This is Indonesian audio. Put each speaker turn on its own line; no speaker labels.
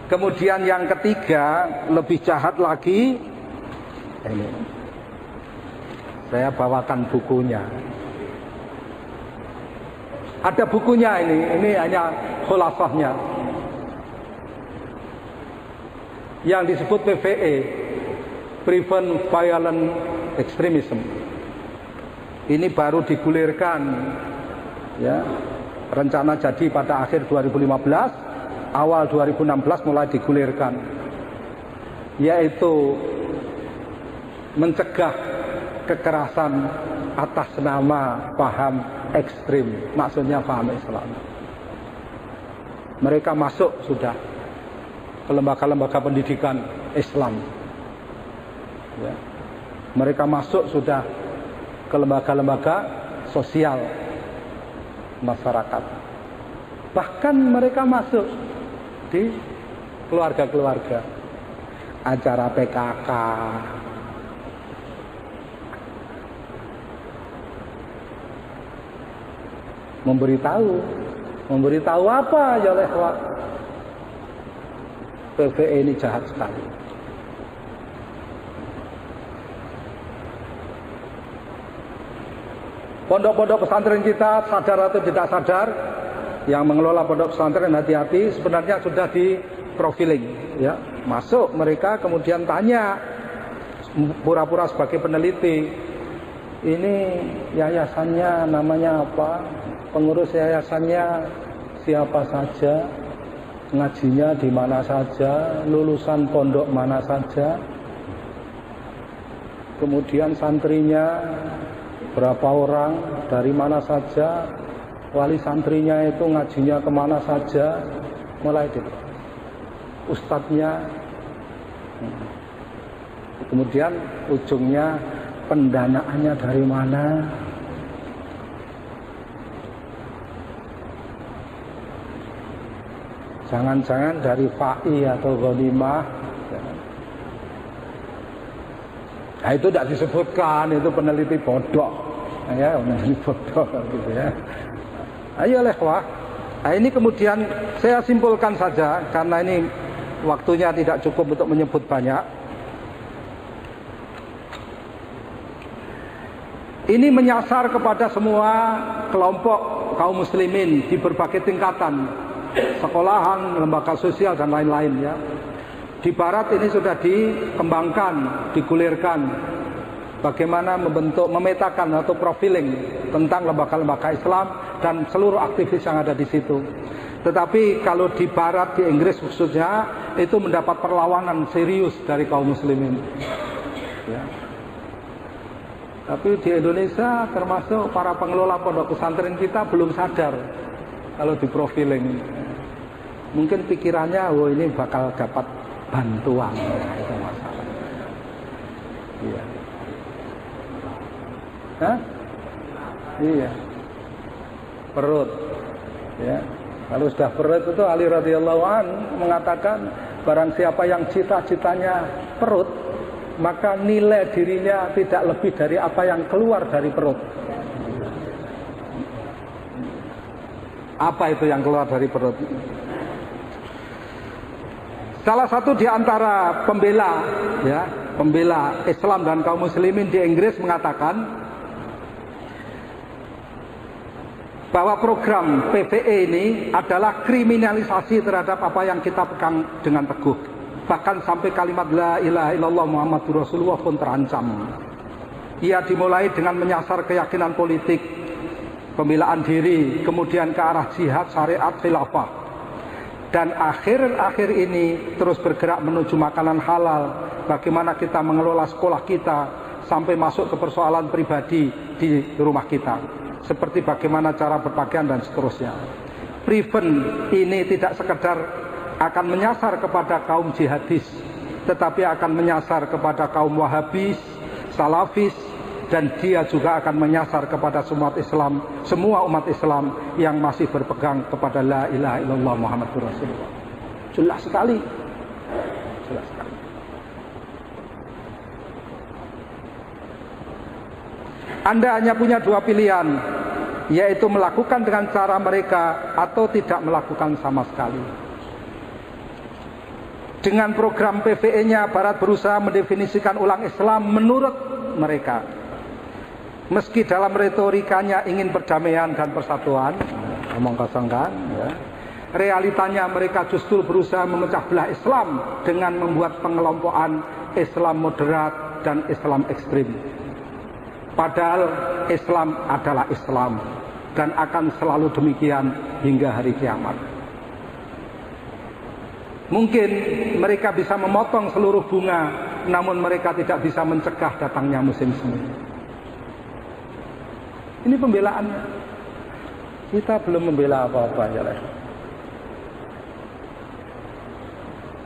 Kemudian yang ketiga, lebih jahat lagi. Ini saya bawakan bukunya. Ada bukunya ini hanya khulasahnya. Yang disebut PVE, Prevent Violent Extremism. Ini baru digulirkan, ya. Rencana jadi pada akhir 2015, awal 2016 mulai digulirkan, yaitu mencegah kekerasan atas nama paham ekstrim, maksudnya paham Islam. Mereka masuk sudah ke lembaga-lembaga pendidikan Islam, ya. Mereka masuk sudah ke lembaga-lembaga sosial masyarakat. Bahkan mereka masuk di keluarga-keluarga, acara PKK, memberitahu apa ya lewat PVE ini jahat sekali. Pondok-pondok pesantren kita, sadar atau tidak sadar, yang mengelola pondok pesantren hati-hati, sebenarnya sudah di profiling, ya. Masuk mereka kemudian tanya, pura-pura sebagai peneliti, ini yayasannya namanya apa, pengurus yayasannya siapa saja, ngajinya di mana saja, lulusan pondok mana saja, kemudian santrinya berapa orang, dari mana saja, wali santrinya itu ngajinya kemana saja, mulai itu ustadznya, kemudian ujungnya pendanaannya dari mana, jangan-jangan dari FAI atau Ghanimah. Nah, itu tidak disebutkan, itu peneliti bodoh, ya, peneliti bodoh gitu ya. Ayo lewah. Nah, ini kemudian saya simpulkan saja karena ini waktunya tidak cukup untuk menyebut banyak. Ini menyasar kepada semua kelompok kaum muslimin di berbagai tingkatan, sekolahan, lembaga sosial dan lain-lain, ya. Di barat ini sudah dikembangkan, digulirkan bagaimana memetakan atau profiling tentang lembaga-lembaga Islam dan seluruh aktivis yang ada di situ. Tetapi kalau di barat, di Inggris khususnya, itu mendapat perlawanan serius dari kaum muslimin, ya. Tapi di Indonesia termasuk para pengelola pondok pesantren kita belum sadar kalau di profiling. Mungkin pikirannya, oh ini bakal dapat bantuan, nah, itu masalah. Iya. Hah? Iya. Perut. Ya. Kalau sudah perut itu Ali radhiyallahu an mengatakan barang siapa yang cita-citanya perut, maka nilai dirinya tidak lebih dari apa yang keluar dari perut. Apa itu yang keluar dari perut? Salah satu di antara pembela, ya, pembela Islam dan kaum muslimin di Inggris mengatakan bahwa program PVE ini adalah kriminalisasi terhadap apa yang kita pegang dengan teguh. Bahkan sampai kalimat la ilaha illallah Muhammadur Rasulullah pun terancam. Ia dimulai dengan menyasar keyakinan politik, pembelaan diri, kemudian ke arah jihad, syariat, khilafah. Dan akhir-akhir ini terus bergerak menuju makanan halal. Bagaimana kita mengelola sekolah kita sampai masuk ke persoalan pribadi di rumah kita. Seperti bagaimana cara berpakaian dan seterusnya. Prevent ini tidak sekedar akan menyasar kepada kaum jihadis, tetapi akan menyasar kepada kaum wahabis, salafis, dan dia juga akan menyasar kepada semua umat Islam yang masih berpegang kepada la ilaha illallah Muhammadur Rasulullah. Jelas sekali. Jelas sekali. Anda hanya punya dua pilihan, yaitu melakukan dengan cara mereka atau tidak melakukan sama sekali. Dengan program PVE-nya, Barat berusaha mendefinisikan ulang Islam menurut mereka. Meski dalam retorikanya ingin perdamaian dan persatuan, ngomong kosong kan, ya. Realitanya mereka justru berusaha memecah belah Islam dengan membuat pengelompokan Islam moderat dan Islam ekstrim. Padahal Islam adalah Islam dan akan selalu demikian hingga hari kiamat. Mungkin mereka bisa memotong seluruh bunga, namun mereka tidak bisa mencegah datangnya musim semi. Ini pembelaannya. Kita belum membela apa-apa ya.